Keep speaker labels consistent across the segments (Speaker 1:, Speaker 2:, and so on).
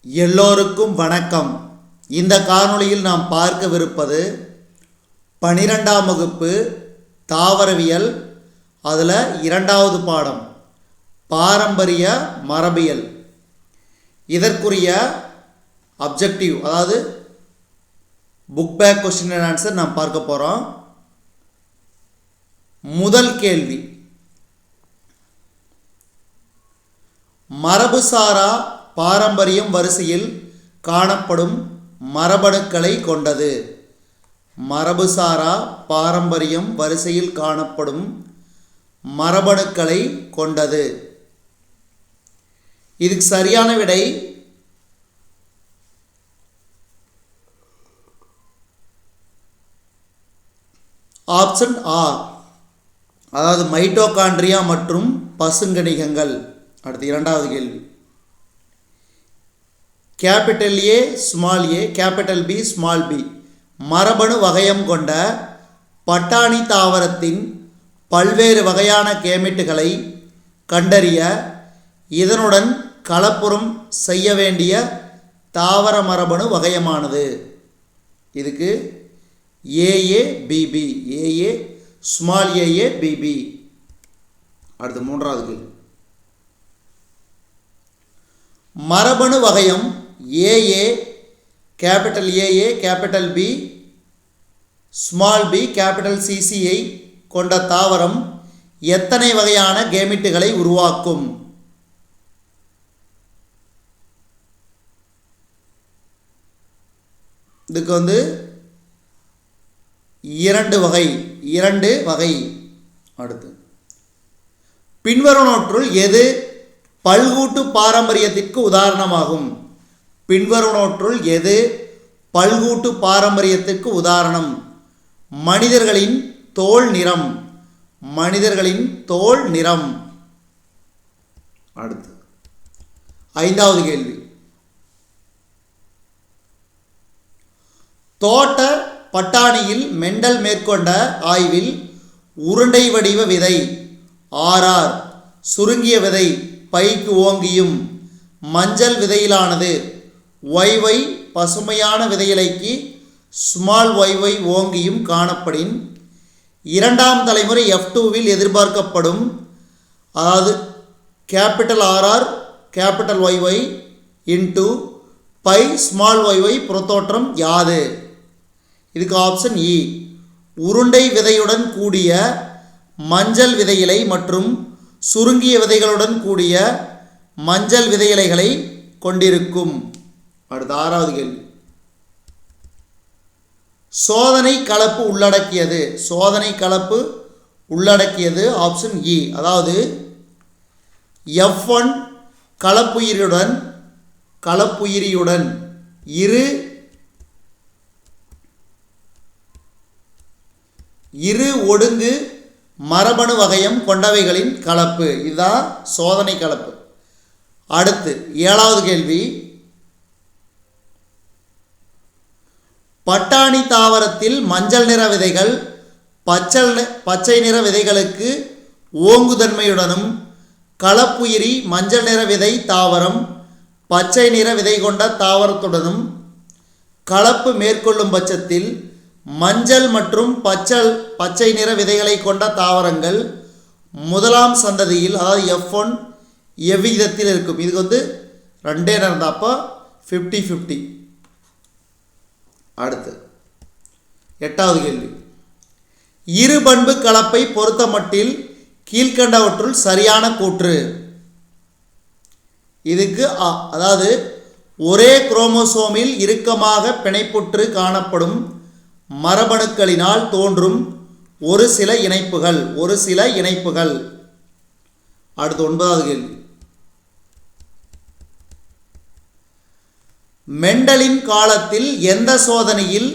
Speaker 1: எல்லோருக்கும் வணக்கம். இந்த காணொளியில் நாம் பார்க்கவிருப்பது 12ஆம் வகுப்பு தாவரவியல், அதில் 2வது பாடம் பாரம்பரிய மரபியல். இதற்குரிய அப்ஜெக்டிவ், அதாவது book back question and answer நாம் பார்க்க போகிறோம். முதல் கேள்வி, மரபுசாரா பாரம்பரியம் வரிசையில் காணப்படும் மரபணுக்களை கொண்டது. மரபுசாரா பாரம்பரியம் வரிசையில் காணப்படும் மரபணுக்களை கொண்டது. இதுக்கு சரியான விடை ஆப்ஷன் ஆர், அதாவது மைட்டோகாண்ட்ரியா மற்றும் பசுங்கணிகங்கள். அடுத்து 2வது கேள்வி, capital A small A capital B small B மரபணு வகையம் கொண்ட பட்டாணி தாவரத்தின் பல்வேறு வகையான கேமெட்டுகளை கண்டறிய இதனுடன் கலப்புறம் செய்ய வேண்டிய தாவர மரபணு வகையமானது. இதுக்கு A A B B, A A small A A B B. அடுத்து 3வது கேள்வி, மரபணு வகையம் A A capital A A capital B small B capital சிசியை கொண்ட தாவரம் எத்தனை வகையான கேமெட்டுகளை உருவாக்கும்? இதுக்கு 2 வகை. அடுத்து, பின்வருவனவற்றுள் எது பல்கூட்டு பாரம்பரியத்திற்கு உதாரணமாகும்? பின்வருவனவற்றுள் எது பல்கூட்டு பாரம்பரியத்திற்கு உதாரணம்? மனிதர்களின் தோல் நிறம். மனிதர்களின் தோல் நிறம். அடுத்து 5வது கேள்வி, தோட்ட பட்டாணியில் மெண்டல் மேற்கொண்ட ஆய்வில் உருண்டை வடிவ விதை ஆர்ஆர், சுருங்கிய விதை பைக்கு ஓங்கியும், மஞ்சள் விதையிலானது ஒய்ஒய் பசுமையான விதையிலைக்கு ஸ்மால் ஒய்ஒய் ஓங்கியும் காணப்படின் 2ஆம் தலைமுறை F2வில் எதிர்பார்க்கப்படும், அதாவது capital R R capital Y Y into by small Y Y புறத்தோற்றம் யாது? இதுக்கு ஆப்ஷன் இ, உருண்டை விதையுடன் கூடிய மஞ்சள் விதையிலை மற்றும் சுருங்கிய விதைகளுடன் கூடிய மஞ்சள் விதையிலைகளை கொண்டிருக்கும். அடுத்த 6வது கேள்வி, சோதனை கலப்பு உள்ளடக்கியது. சோதனை கலப்பு உள்ளடக்கியது ஆப்ஷன் இ, அதாவது F1 கலப்புயிரியுடன் இரு ஒடுங்கு மரபணு வகையம் கொண்டவைகளின் கலப்பு. இதுதான் சோதனை கலப்பு. அடுத்து 7வது கேள்வி, பட்டாணி தாவரத்தில் மஞ்சள் நிற விதைகள் பச்சை நிற விதைகளுக்கு ஓங்குதன்மையுடனும், கலப்புயிரி மஞ்சள் நிற விதை தாவரம் பச்சை நிற விதை கொண்ட தாவரத்துடனும் கலப்பு மேற்கொள்ளும் பட்சத்தில் மஞ்சள் மற்றும் பச்சை நிற விதைகளை கொண்ட தாவரங்கள் முதலாம் சந்ததியில், அதாவது F1 எவ்விதத்தில் இருக்கும்? இதுக்கு 2 நடந்தப்போ 50-50. அடுத்து 8வது கேள்வி, இரு பண்பு கலப்பை பொறுத்தமட்டில் கீழ்கண்டவற்றுள் சரியான கூற்று. இதுக்கு அதாவது ஒரே குரோமோசோமில் இறுக்கமாக பிணைப்புற்று காணப்படும் மரபணுக்களினால் தோன்றும் ஒரு சில இணைப்புகள். அடுத்து 9வது கேள்வி, மெண்டலின் காலத்தில் எந்த சோதனையில்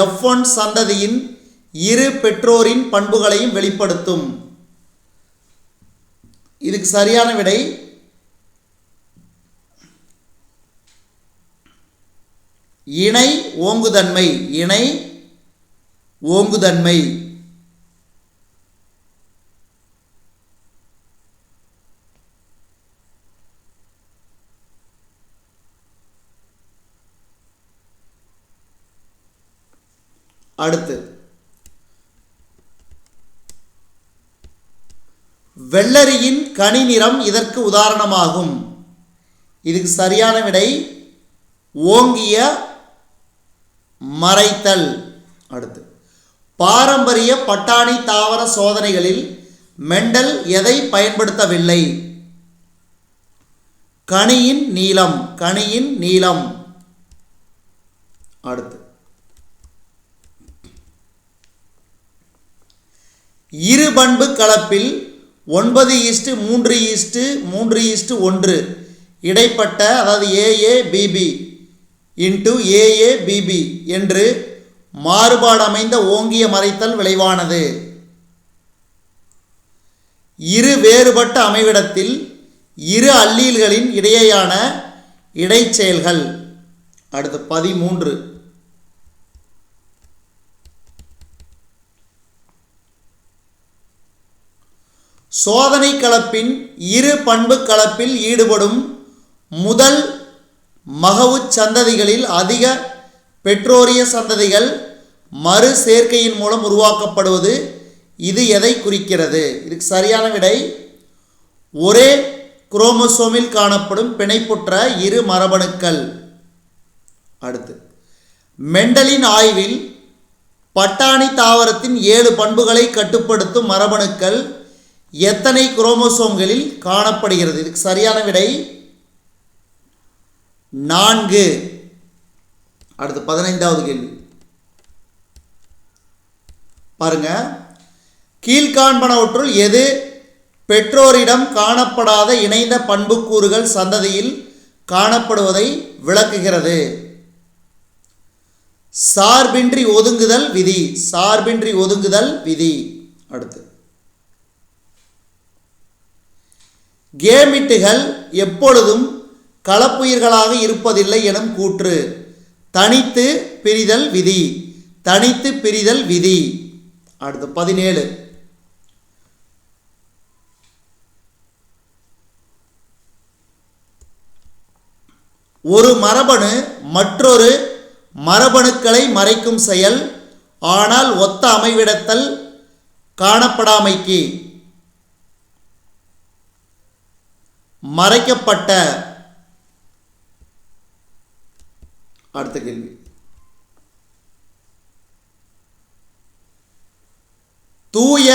Speaker 1: F1 சந்ததியின் இரு பெற்றோரின் பண்புகளையும் வெளிப்படுத்தும்? இதுக்கு சரியான விடை இணை ஓங்குதன்மை. அடுத்து வெள்ளரியின் கனி நிறம் இதற்கு உதாரணமாகும். இதுக்கு சரியான விடை ஓங்கிய மறைத்தல். அடுத்து பாரம்பரிய பட்டாணி தாவர சோதனைகளில் மெண்டல் எதை பயன்படுத்தவில்லை? கனியின் நீளம். கனியின் நீளம். அடுத்து இரு பண்பு கலப்பில் 9:3:3:1 இடைப்பட்ட, அதாவது AABB இன்டு AABB என்று மாறுபாடு அமைந்த ஓங்கிய மறைத்தல் விளைவானது. இரு வேறுபட்ட அமைவிடத்தில் இரு அல்லீல்களின் இடையேயான இடைச்செயல்கள். அடுத்து 13 சோதனை கலப்பின் இரு பண்பு கலப்பில் ஈடுபடும் முதல் மகவு சந்ததிகளில் அதிக பெற்றோரிய சந்ததிகள் மறு சேர்க்கையின் மூலம் உருவாக்கப்படுவது. இது எதை குறிக்கிறது? இதுக்கு சரியான விடை ஒரே குரோமோசோமில் காணப்படும் பிணைப்புற்ற இரு மரபணுக்கள். அடுத்து மெண்டலின் ஆய்வில் பட்டாணி தாவரத்தின் 7 பண்புகளை கட்டுப்படுத்தும் மரபணுக்கள் எத்தனை குரோமோசோம்களில் காணப்படுகிறது? இதுக்கு சரியான விடை 4. அடுத்து 15வது கேள்வி பாருங்க. கீழ்காண்பனவற்றுள் எது பெற்றோரிடம் காணப்படாத இணைந்த பண்புக்கூறுகள் சந்ததியில் காணப்படுவதை விளக்குகிறது? சார்பின்றி ஒதுங்குதல் விதி. சார்பின்றி ஒதுங்குதல் விதி. அடுத்து கேமிட்டுகள் எப்பொழுதும் கலப்புயிர்களாக இருப்பதில்லை எனும் கூற்று. தனித்து பிரிதல் விதி. தனித்து பிரிதல் விதி. அடுத்து 17 ஒரு மரபணு மற்றொரு மரபணுக்களை மறைக்கும் செயல், ஆனால் ஒத்த அமைவிடத்தல் காணப்படாமைக்கு மறைக்கப்பட்ட. அடுத்த கேள்வி தூய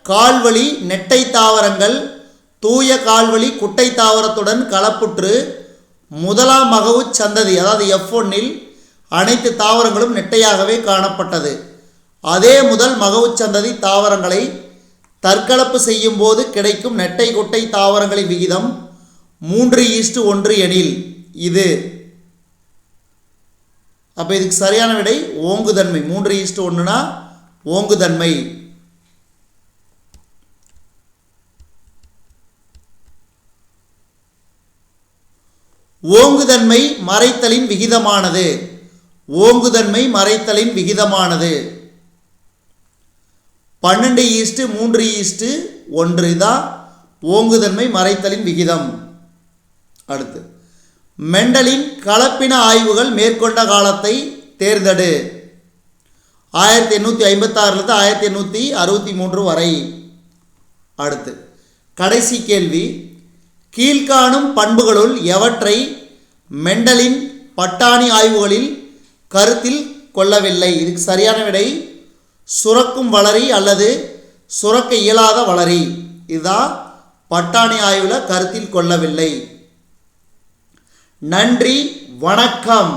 Speaker 1: கால்வழி நெட்டை தாவரங்கள் தூய கால்வழி குட்டை தாவரத்துடன் கலப்புற்று முதலாம் மகவு சந்ததி, அதாவது F1இல் அனைத்து தாவரங்களும் நெட்டையாகவே காணப்பட்டது. அதே முதல் மகவு சந்ததி தாவரங்களை தற்கலப்பு செய்யும் போது கிடைக்கும் நெட்டை குட்டை தாவரங்களின் விகிதம் 3:1 எனில் இது. அப்போ இதுக்கு சரியான விடை ஓங்குதன்மை. 3:1னா ஓங்குதன்மை. ஓங்குதன்மை மறைத்தலின் விகிதமானது. ஓங்குதன்மை மறைத்தலின் விகிதமானது 12:3:1 தான் ஓங்குதன்மை மறைத்தலின் விகிதம். அடுத்து மெண்டலின் கலப்பின ஆய்வுகள் மேற்கொண்ட காலத்தை தேர்ந்தெடு. 1856 1863 வரை. அடுத்து கடைசி கேள்வி, கீழ்காணும் பண்புகளுள் எவற்றை மெண்டலின் பட்டாணி ஆய்வுகளில் கருத்தில் கொள்ளவில்லை? இதுக்கு சரியான விடை சுரக்கும் வளரி அல்லது சுரக்க இயலாத வளரி. இதுதான் பட்டாணி ஆய்வில் கருத்தில் கொள்ளவில்லை. நன்றி, வணக்கம்.